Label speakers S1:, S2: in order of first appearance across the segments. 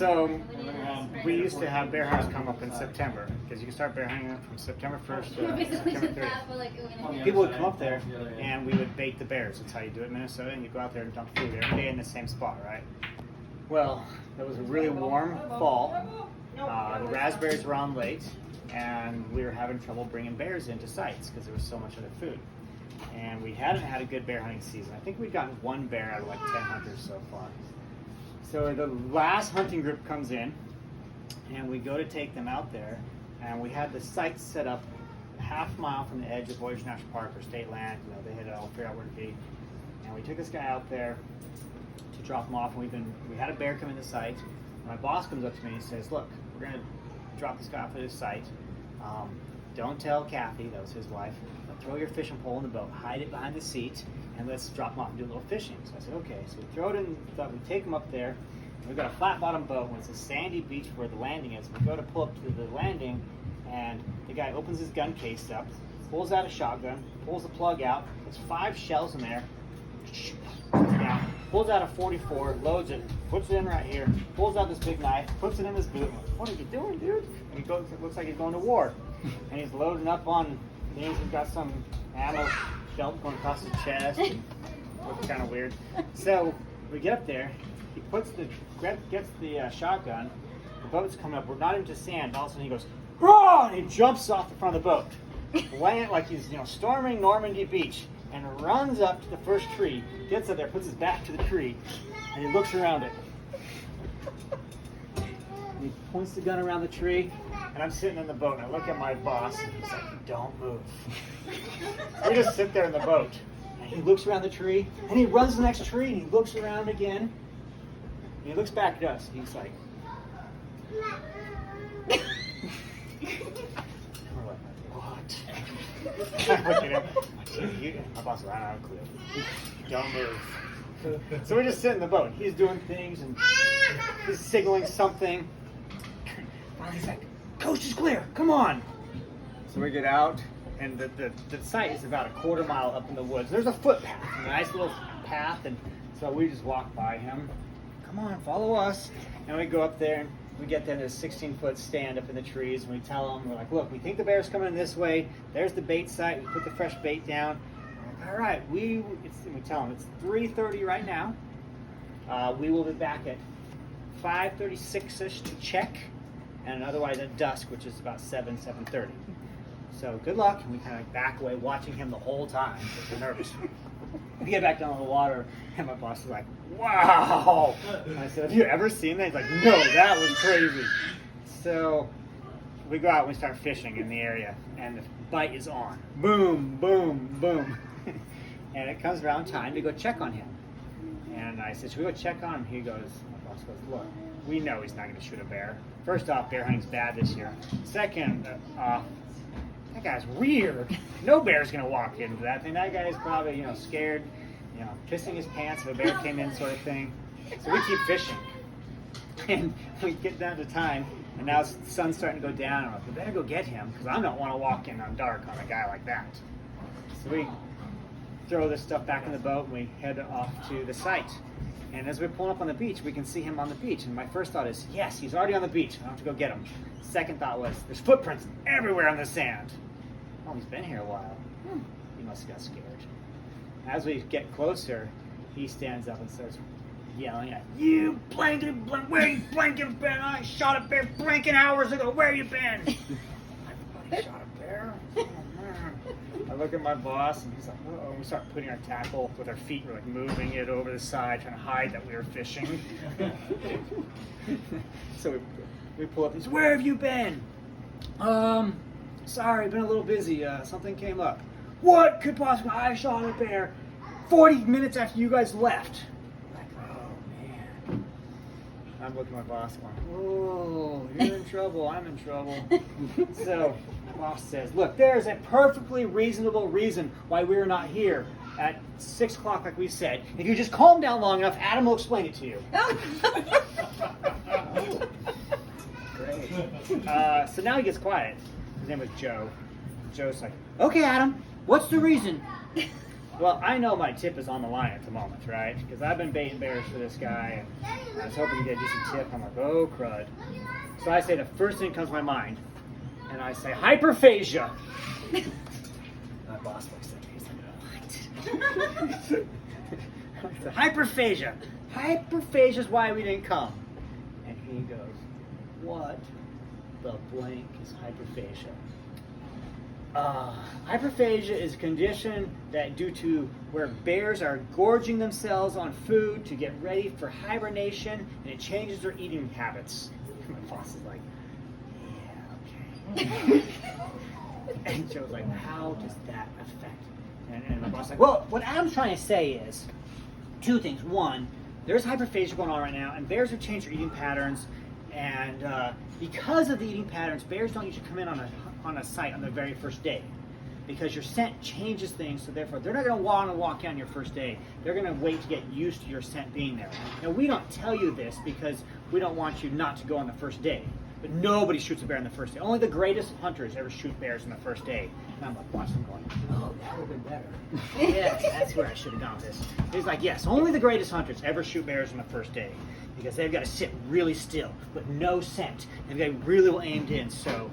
S1: So we used to have bear hunters come up in September because you can start bear hunting from September 1st to September 30th. People would come up there and we would bait the bears. That's how you do it in Minnesota, and you go out there and dump food every day in the same spot, right? Well, it was a really warm fall. The raspberries were on late, and we were having trouble bringing bears into sites because there was so much other food. And we hadn't had a good bear hunting season. I think we'd gotten one bear out of like 10 hunters so far. So the last hunting group comes in, and we go to take them out there, and we had the sites set up half a mile from the edge of Voyage National Park or state land. You know, they had it all figured out where to be. And we took this guy out there to drop him off, and we had a bear come in the site. And my boss comes up to me and he says, "Look, we're going to drop this guy off at his site. Don't tell Kathy," that was his wife, "but throw your fishing pole in the boat, hide it behind the seat, and let's drop him off and do a little fishing." So I said, okay. So we throw it in, we take him up there. We've got a flat bottom boat, and it's a sandy beach where the landing is. We go to pull up to the landing, and the guy opens his gun case up, pulls out a shotgun, pulls the plug out, puts 5 shells in there, down, pulls out a 44, loads it, puts it in right here, pulls out this big knife, puts it in his boot. "What are you doing, dude?" And he goes, it looks like he's going to war. And he's loading up on things. He's got some ammo belt going across his chest. Looks kind of weird. So we get up there. He gets the shotgun. The boat's coming up. We're not into sand. All of a sudden he goes, "Roar!" And he jumps off the front of the boat, land like he's storming Normandy Beach, and runs up to the first tree. Gets up there, puts his back to the tree, and he looks around it. And he points the gun around the tree, and I'm sitting in the boat, and I look at my boss, and he's like, "Don't move." We just sit there in the boat, and he looks around the tree, and he runs to the next tree, and he looks around again, and he looks back at us, and he's like, we're like, "What?" I look at him, my boss said, "I don't have a clue. Don't move." So we just sit in the boat. He's doing things, and he's signaling something. Finally, he's like, "Coast is clear, come on." So we get out, and the site is about a quarter mile up in the woods. There's a footpath, a nice little path, and so we just walk by him. "Come on, follow us." And we go up there, and we get there, and there's a 16-foot stand up in the trees, and we tell them, we're like, "Look, we think the bear's coming in this way. There's the bait site. We put the fresh bait down." We're like, "All right, we tell them it's 3:30 right now. We will be back at 5:36ish to check, and otherwise at dusk, which is about 7:30. So good luck." And we kind of back away, watching him the whole time because we're nervous. We get back down on the water, and my boss is like, "Wow!" And I said, "Have you ever seen that?" He's like, "No, that was crazy." So we go out and we start fishing in the area, and the bite is on. Boom, boom, boom. And it comes around time to go check on him. And I said, "Should we go check on him?" My boss goes, "Look, we know he's not going to shoot a bear. First off, bear hunting's bad this year. Second, that guy's weird. No bear's going to walk into that thing. That guy's probably, scared, pissing his pants if a bear came in, sort of thing." So we keep fishing. And we get down to time, and now the sun's starting to go down. I'm like, "We better go get him, because I don't want to walk in on dark on a guy like that." So we throw this stuff back in the boat, and we head off to the site. And as we're pulling up on the beach, we can see him on the beach. And my first thought is, yes, he's already on the beach. I don't have to go get him. Second thought was, there's footprints everywhere on the sand. Oh, he's been here a while. He must have got scared. As we get closer, he stands up and starts yelling at, "You blanket, where you blanket been? I shot a bear blanket hours ago. Where you been?" Everybody shot a bear? Oh, man. I look at my boss, and he's like, "Oh." We start putting our tackle with our feet. We're like moving it over the side, trying to hide that we were fishing. So we pull up. He's, "Where have you been?" "Sorry, been a little busy. Something came up." "What could possibly? I shot a bear 40 minutes after you guys left." Like, oh man. I'm looking at my boss going, "Oh, you're in trouble. I'm in trouble." So my boss says, "Look, there's a perfectly reasonable reason why we're not here at 6 o'clock like we said. If you just calm down long enough, Adam will explain it to you." Great. So now he gets quiet. His name was Joe. Joe's like, "Okay, Adam, what's the reason?" Well, I know my tip is on the line at the moment, right? Because I've been baiting bears for this guy, and I was hoping to get a decent tip. I'm like, oh, crud. So I say the first thing that comes to my mind, and I say, hyperphagia. My boss looks at me, he's like, what? Hyperphagia. Hyperphagia is why we didn't come. And he goes, what the blank is hyperphagia? Hyperphagia is a condition that due to where bears are gorging themselves on food to get ready for hibernation, and it changes their eating habits. My boss is like, yeah, okay. And Joe's like, how does that affect? And my boss is like, well, what Adam's trying to say is two things. One, there's hyperphagia going on right now, and bears have changed their eating patterns, and because of the eating patterns, bears don't usually come in on a site on the very first day, because your scent changes things, so therefore they're not going to want to walk in on your first day. They're going to wait to get used to your scent being there. Now, we don't tell you this because we don't want you not to go on the first day, but nobody shoots a bear on the first day. Only the greatest hunters ever shoot bears on the first day. And I'm like, watching them going, oh, that would have been better. Yes, that's where I should have gone with this. He's like, yes, only the greatest hunters ever shoot bears on the first day, because they've got to sit really still with no scent. They've got really well aimed in. So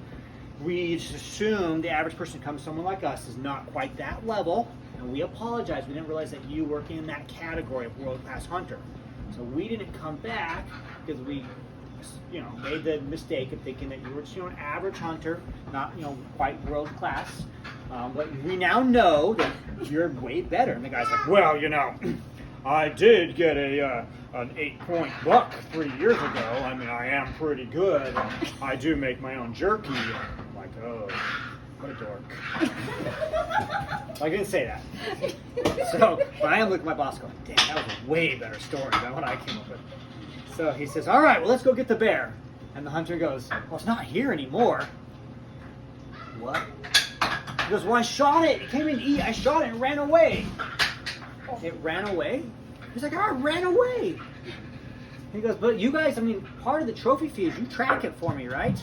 S1: we just assume the average person who comes to someone like us is not quite that level, and we apologize. We didn't realize that you were in that category of world-class hunter. So we didn't come back because we, made the mistake of thinking that you were just, an average hunter, not, quite world-class. But we now know that you're way better. And the guy's like, well, I did get an 8-point buck 3 years ago. I mean, I am pretty good. I do make my own jerky. I'm like, oh, what a dork. I didn't say that. So, but I am looking at my boss going, damn, that was a way better story than what I came up with. So he says, all right, well, let's go get the bear. And the hunter goes, well, it's not here anymore. What? He goes, well, I shot it. It came in to eat. I shot it and ran away. It ran away? He's like, oh, it ran away. He goes, but you guys, part of the trophy fee is you track it for me, right?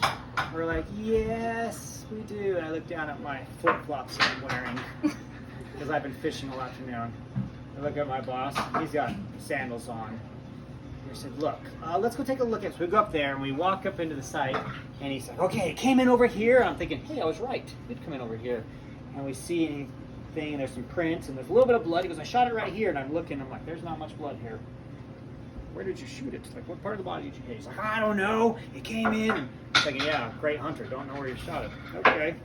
S1: We're like, yes, we do. And I look down at my flip-flops that I'm wearing because I've been fishing all afternoon. I look at my boss. He's got sandals on. We said, look, let's go take a look at it. So we go up there and we walk up into the site, and he's like, okay, it came in over here. And I'm thinking, hey, I was right. It did come in over here. And we see anything, and there's some prints, and there's a little bit of blood. He goes, I shot it right here. And I'm looking, I'm like, there's not much blood here. Where did you shoot it? Like, what part of the body did you hit? He's like, I don't know. It came in. And I'm thinking, yeah, great hunter. Don't know where you shot it. Okay.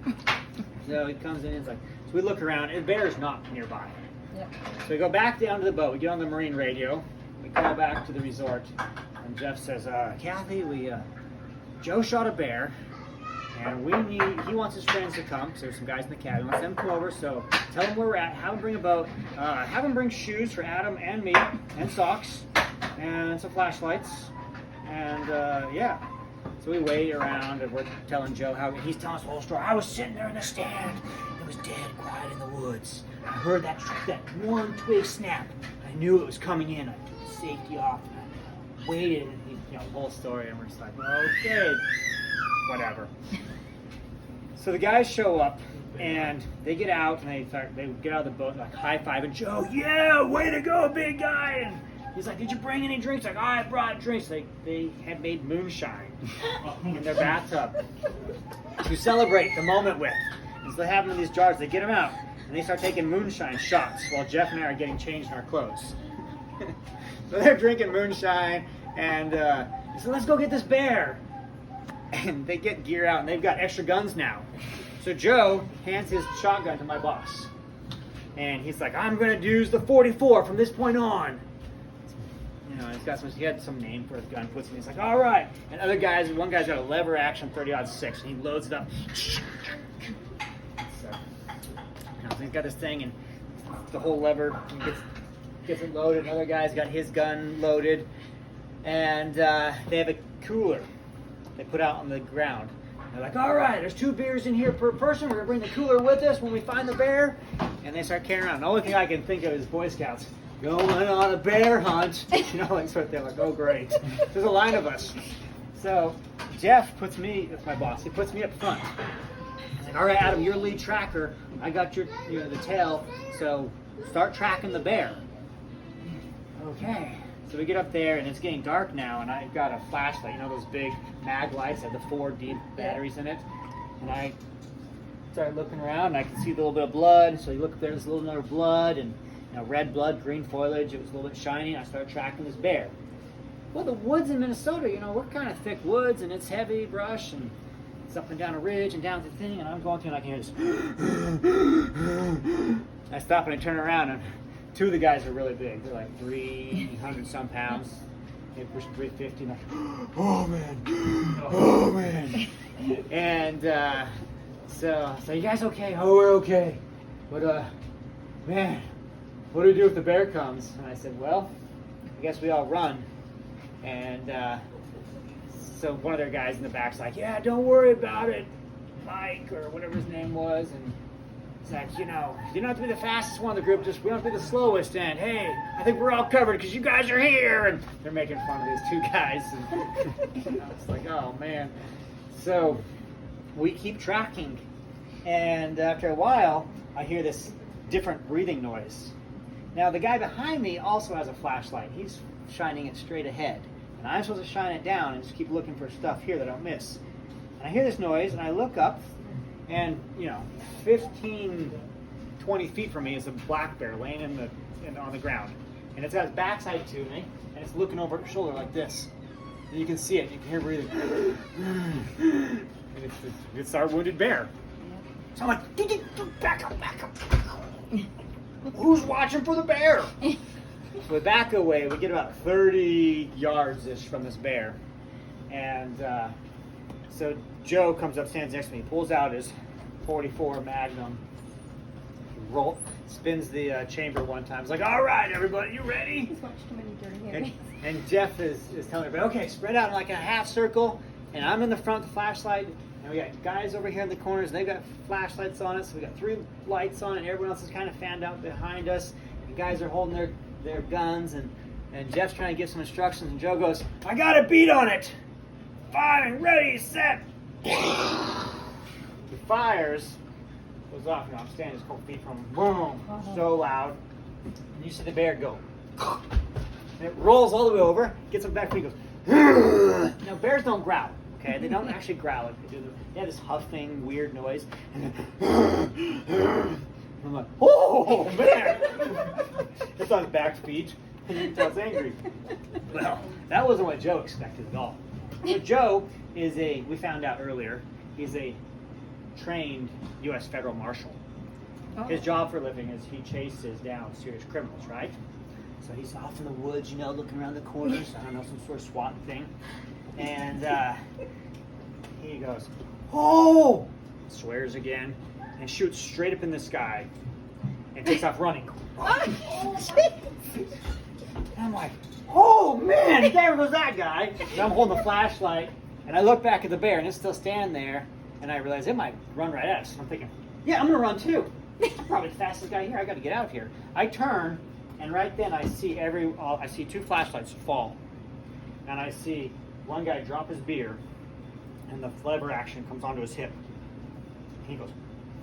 S1: So he comes in, and it's like, so we look around, and the bear is not nearby. Yep. So we go back down to the boat. We get on the marine radio. We call back to the resort, and Jeff says, Kathy, Joe shot a bear, and he wants his friends to come, so there's some guys in the cabin. Let's them come over, so tell them where we're at, have them bring a boat, have them bring shoes for Adam and me, and socks, and some flashlights, and yeah. So we wait around, and we're telling Joe how, he's telling us the whole story. I was sitting there in the stand, it was dead quiet in the woods. I heard that one twig snap. I knew it was coming in. I took the safety off, and I waited, and the whole story, and we're just like, okay, whatever. So the guys show up, and they get out, and they get out of the boat, and like high-fiving Joe. Yeah, way to go, big guy! And he's like, did you bring any drinks? Like, I brought drinks. They had made moonshine in their bathtub to celebrate the moment with. And so they have them in these jars. They get them out, and they start taking moonshine shots while Jeff and I are getting changed in our clothes. So they're drinking moonshine, and he said, let's go get this bear. And they get gear out, and they've got extra guns now. So Joe hands his shotgun to my boss. And he's like, I'm going to use the .44 from this point on. He had some name for his gun, puts it in, he's like, all right. And other guys, one guy's got a lever action 30-06, and he loads it up. So he's got this thing, and the whole lever, and gets it loaded. Another guy's got his gun loaded, and they have a cooler they put out on the ground. And they're like, all right, there's 2 beers in here per person. We're gonna bring the cooler with us when we find the bear. And they start carrying around. The only thing I can think of is Boy Scouts going on a bear hunt. They're like, oh great. There's a line of us. So Jeff puts me, that's my boss, he puts me up front. He's like, all right, Adam, you're lead tracker. I got your, the tail. So start tracking the bear. Okay. So we get up there, and it's getting dark now, and I've got a flashlight. You know those big mag lights that have the 4 deep batteries in it? And I started looking around, and I could see a little bit of blood. So you look up there, there's a little bit of blood, and red blood, green foliage. It was a little bit shiny. I started tracking this bear. Well, the woods in Minnesota, we're kind of thick woods, and it's heavy brush, and it's up and down a ridge and down the thing, and I'm going through, and I can hear this. I stop and I turn around, and 2 of the guys are really big. They're like 300 some pounds. They push 350. And oh man. And so you guys okay? Oh, we're okay. But man, what do we do if the bear comes? And I said, well, I guess we all run. And so one of their guys in the back's like, yeah, don't worry about it, Mike, or whatever his name was. And it's like, you don't have to be the fastest one in the group, just we don't have to be the slowest. And hey, I think we're all covered because you guys are here. And they're making fun of these 2 guys. And it's like, oh man. So we keep tracking. And after a while, I hear this different breathing noise. Now the guy behind me also has a flashlight. He's shining it straight ahead. And I'm supposed to shine it down and just keep looking for stuff here that I don't miss. And I hear this noise, and I look up, and 15, 20 feet from me is a black bear laying on the ground. And it's got its backside to me, and it's looking over its shoulder like this. And you can see it. You can hear breathing. And it's our wounded bear. So I'm like, back up. Who's watching for the bear? So we back away. We get about 30 yards-ish from this bear. And so Joe comes up, stands next to me, pulls out his .44 Magnum, spins the chamber one time. He's like, all right, everybody, you ready?
S2: He's watched too many Dirty Harry.
S1: And Jeff is telling everybody, okay, spread out in like a half circle. And I'm in the front with the flashlight. And we got guys over here in the corners, and they've got flashlights on it. So we got 3 lights on it, and everyone else is kind of fanned out behind us. The guys are holding their guns, and Jeff's trying to give some instructions, and Joe goes, I got a beat on it. Fire, ready, set. He fires, goes off. I'm standing just a couple feet from him. Boom, so loud. And you see the bear go. And it rolls all the way over, gets him back, and he goes. Now bears don't growl. Okay, they don't actually growl. They have this huffing, weird noise. And then, I'm like, oh, man! It's on his back feet, and you can tell it's angry. Well, that wasn't what Joe expected at all. So Joe is we found out earlier, he's a trained U.S. federal marshal. Oh. His job for a living is he chases down serious criminals, right? So he's off in the woods, looking around the corners, I don't know, some sort of SWAT thing. And he goes, oh! Swears again, and shoots straight up in the sky, and takes off running. And I'm like, oh man, there goes that guy. And I'm holding the flashlight, and I look back at the bear, and it's still standing there, and I realize it might run right at us. I'm thinking, yeah, I'm gonna run too. I'm probably the fastest guy here. I gotta get out of here. I turn, and right then I see 2 flashlights fall, and I see one guy drop his beer, and the lever action comes onto his hip. He goes,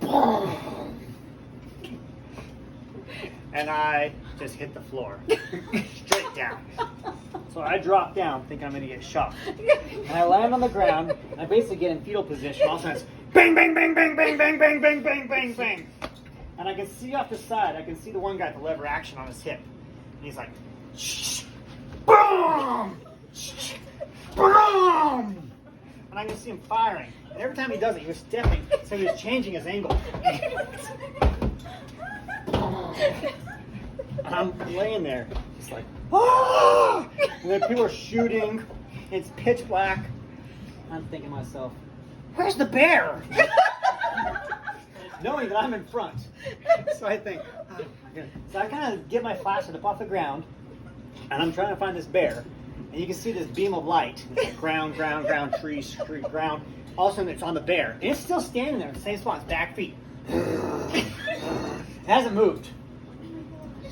S1: boom! And I just hit the floor, straight down. So I drop down, thinking I'm going to get shot. And I land on the ground, and I basically get in fetal position. All of a sudden, it's bang, bang, bang, bang, bang, bang, bang, bang, bang, bang, bang. And I can see off the side, I can see the one guy with the lever action on his hip. And he's like, shh, boom! Shh, boom! And I can see him firing. And every time he does it, he was stepping, so he was changing his angle. And I'm laying there, just like, ah! And then people are shooting. It's pitch black. I'm thinking to myself, where's the bear? Knowing that I'm in front. So I think, oh my goodness. So I kind of get my flashlight up off the ground, and I'm trying to find this bear. And you can see this beam of light. It's like ground, trees, ground. All of a sudden, it's on the bear. And it's still standing there in the same spot, its back feet. It hasn't moved.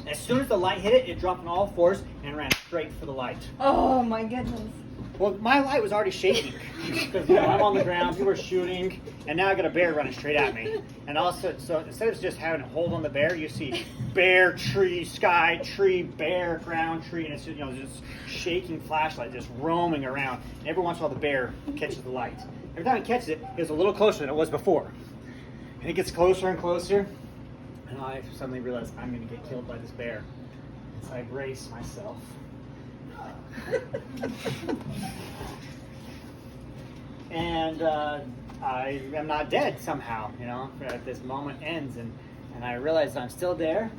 S1: As soon as the light hit it, it dropped on all 4s and ran straight for the light.
S2: Oh my goodness.
S1: Well, my light was already shaking because I'm on the ground, people are shooting, and now I got a bear running straight at me. And also, so instead of just having a hold on the bear, you see bear, tree, sky, tree, bear, ground, tree, and it's just, just shaking flashlight just roaming around. And every once in a while, the bear catches the light. Every time it catches it, it's a little closer than it was before. And it gets closer and closer, and I suddenly realize I'm going to get killed by this bear. So I brace myself. And I am not dead somehow, this moment ends, and I realize I'm still there,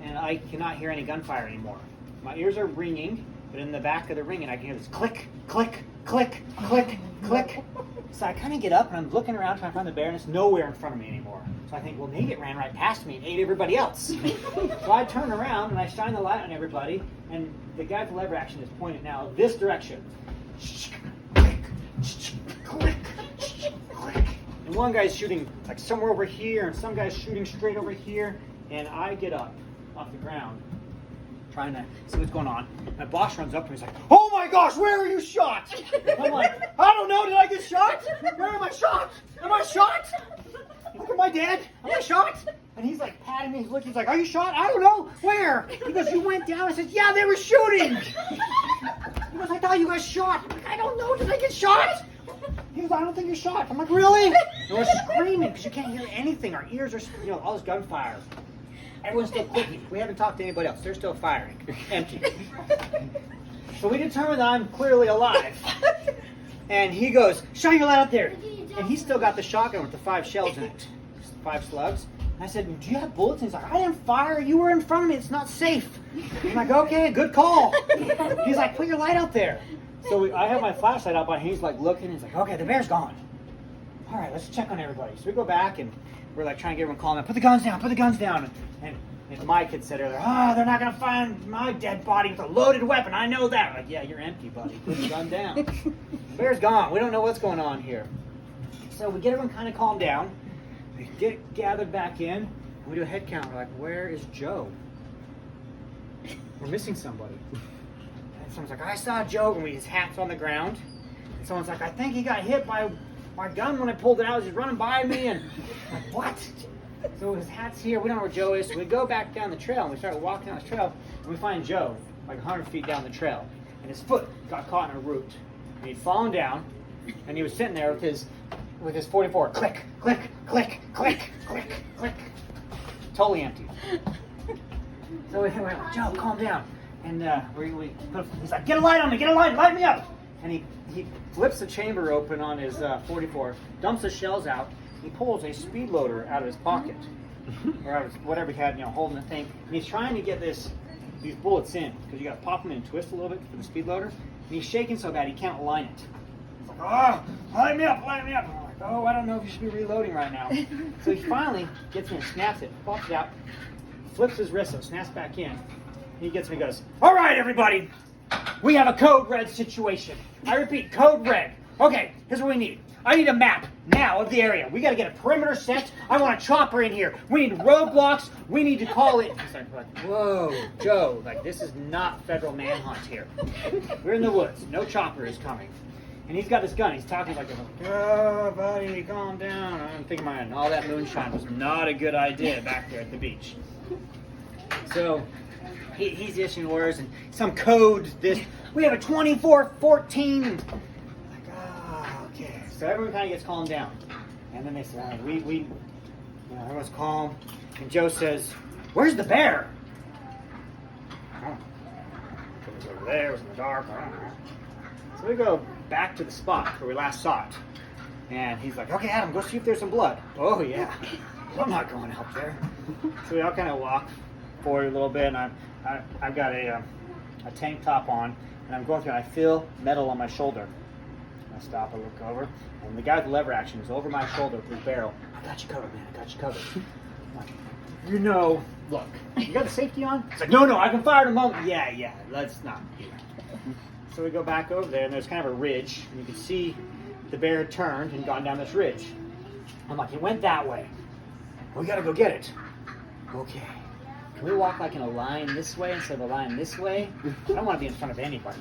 S1: and I cannot hear any gunfire anymore. My ears are ringing, but in the back of the ringing I can hear this click, click, click, click, click. So I kind of get up and I'm looking around trying to find the bear, and it's nowhere in front of me anymore. So I think, well, maybe it ran right past me and ate everybody else. So I turn around and I shine the light on everybody, and the guy with the lever action is pointed now this direction. Click, click, click. And one guy's shooting like somewhere over here, and some guy's shooting straight over here, and I get up off the ground trying to see what's going on. My boss runs up to me, he's like, "Oh my gosh, where are you shot?" I'm like, "I don't know, did I get shot? Where am I shot? Am I shot? Look at my dad, am I shot?" And he's like patting me, he's looking, he's like, "Are you shot?" "I don't know, where?" He goes, "You went down." I said, "Yeah, they were shooting." He goes, "I thought you got shot." I'm like, "I don't know, did I get shot?" He goes, "I don't think you're shot." I'm like, "Really?" And we're screaming because you can't hear anything. Our ears are, all this gunfire. Everyone's still clicking. We haven't talked to anybody else. They're still firing. Empty. So we determined that I'm clearly alive. And he goes, "Shine your light out there." And he's still got the shotgun with the 5 shells in it. 5 slugs. And I said, "Do you have bullets?" And he's like, "I didn't fire. You were in front of me. It's not safe." I'm like, "Okay, good call." He's like, "Put your light out there." So I have my flashlight out, but he's like looking. He's like, "Okay, the bear's gone. All right, let's check on everybody." So we go back and we're like trying to get everyone calm down. "Put the guns down, put the guns down." And Mike had said earlier, "They're not going to find my dead body with a loaded weapon. I know that." I'm like, "Yeah, you're empty, buddy. Put the gun down." The bear's gone. We don't know what's going on here. So we get everyone kind of calmed down. We get gathered back in. And we do a head count. We're like, "Where is Joe? We're missing somebody." And someone's like, "I saw Joe." And his hat's on the ground. And someone's like, "I think he got hit by my gun when I pulled it out. He was running by me." And I'm like, "What?" So his hat's here. We don't know where Joe is. So we go back down the trail, and we start walking down the trail, and we find Joe like 100 feet down the trail. And his foot got caught in a root. And he'd fallen down, and he was sitting there with his 44. Click, click, click, click, click, click. Totally empty. So we went, "Joe, calm down." And he's like, "Get a light on me, get a light me up." And he flips the chamber open on his 44, dumps the shells out. He pulls a speed loader out of his pocket, or out of whatever he had, holding the thing. And he's trying to get these bullets in, because you got to pop them in and twist a little bit for the speed loader. And he's shaking so bad he can't align it. He's like, "Oh, light me up, light me up." And I'm like, "Oh, I don't know if you should be reloading right now." So he finally gets in, snaps it, pops it out, flips his wrist, so it snaps back in. He gets me and goes, "All right, everybody, we have a code red situation. I repeat, code red. Okay, here's what we need. I need a map now of the area. We got to get a perimeter set. I want a chopper in here. We need roadblocks. We need to call it." He's like, "Whoa, Joe, this is not federal manhunt here. We're in the woods. No chopper is coming." And he's got his gun. He's talking like, "Oh, buddy, calm down." I'm thinking, man, all that moonshine was not a good idea back there at the beach. So he's issuing orders and some code. We have a 2414. Okay, so everyone kind of gets calmed down, and then they say, "All right, everyone's calm." And Joe says, "Where's the bear?" "I don't know. It was over there. It was in the dark. I don't know." So we go back to the spot where we last saw it, and he's like, "Okay, Adam, go see if there's some blood." "Oh yeah, I'm not going out there." So we all kind of walk forward a little bit, and I've got a tank top on, and I'm going through, and I feel metal on my shoulder. I stop, I look over, and the guy with the lever action is over my shoulder with his barrel. "I got you covered, man. I got you covered." I'm like, "Look, you got the safety on?" He's like, No, I can fire in a moment." Yeah, let's not do that." So we go back over there, and there's kind of a ridge, and you can see the bear had turned and gone down this ridge. I'm like, "He went that way. We got to go get it." "Okay." can we walk like in a line this way instead of a line this way? I don't want to be in front of anybody.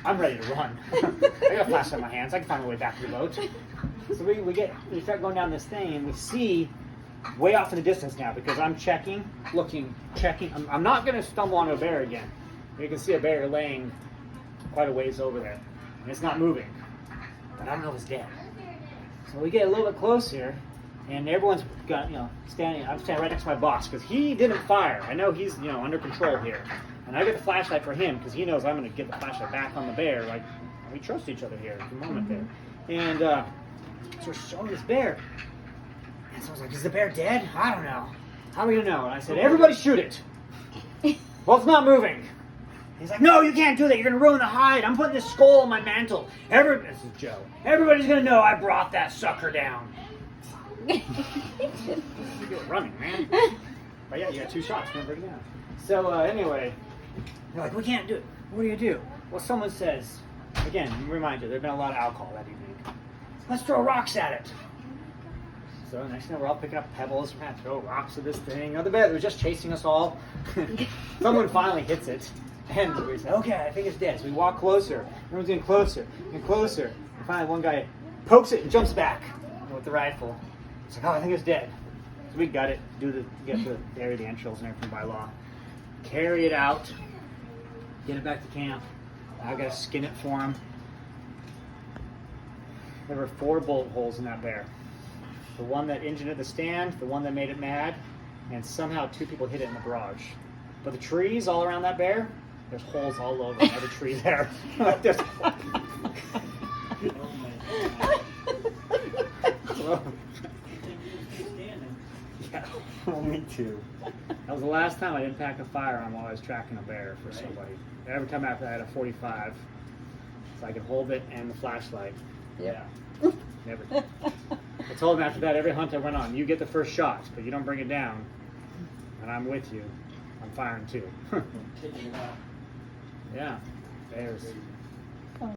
S1: I'm ready to run. I got a flashlight in my hands. I can find my way back to the boat. So we start going down this thing, and we see way off in the distance now, because I'm checking. I'm not going to stumble onto a bear again. You can see a bear laying quite a ways over there, and it's not moving. But I don't know if it's dead. So we get a little bit close here, and everyone's got, standing. I'm standing right next to my boss because he didn't fire. I know he's, under control here, and I get the flashlight for him because he knows I'm going to get the flashlight back on the bear. Like, we trust each other here at the moment there, and so we're showing this bear. And so I was like, "Is the bear dead? I don't know. How are we gonna know?" And I said, "Everybody shoot it." Well, it's not moving. He's like, "No, you can't do that. You're gonna ruin the hide. I'm putting this skull on my mantle. This is Joe. Everybody's gonna know I brought that sucker down." You get running, man. But yeah, you got 2 shots. Remember it down. So anyway, they're like, "We can't do it. What do you do?" Well, someone says, again, remind you, there's been a lot of alcohol that evening. "Let's throw rocks at it." So next thing we're all picking up pebbles, we're gonna throw rocks at this thing. The bear was just chasing us all. Someone finally hits it, and we say, "Okay, I think it's dead." So we walk closer. Everyone's getting closer and closer. And finally, one guy pokes it and jumps back with the rifle. It's like, "Oh, I think it's dead." So we gut it, get the bury the entrails and everything by law, carry it out, get it back to camp. I gotta skin it for him. There were 4 bullet holes in that bear. The one that injured at the stand, the one that made it mad, and somehow 2 people hit it in the barrage. But the trees all around that bear, there's holes all over every tree there. There's... Yeah, well, me too. That was the last time I didn't pack a firearm while I was tracking a bear for somebody. Every time after I had a .45, so I could hold it and the flashlight.
S2: Yep.
S1: Yeah. Never. I told him after that, every hunt I went on, you get the first shot, but you don't bring it down, and I'm with you. I'm firing too. Yeah, bears.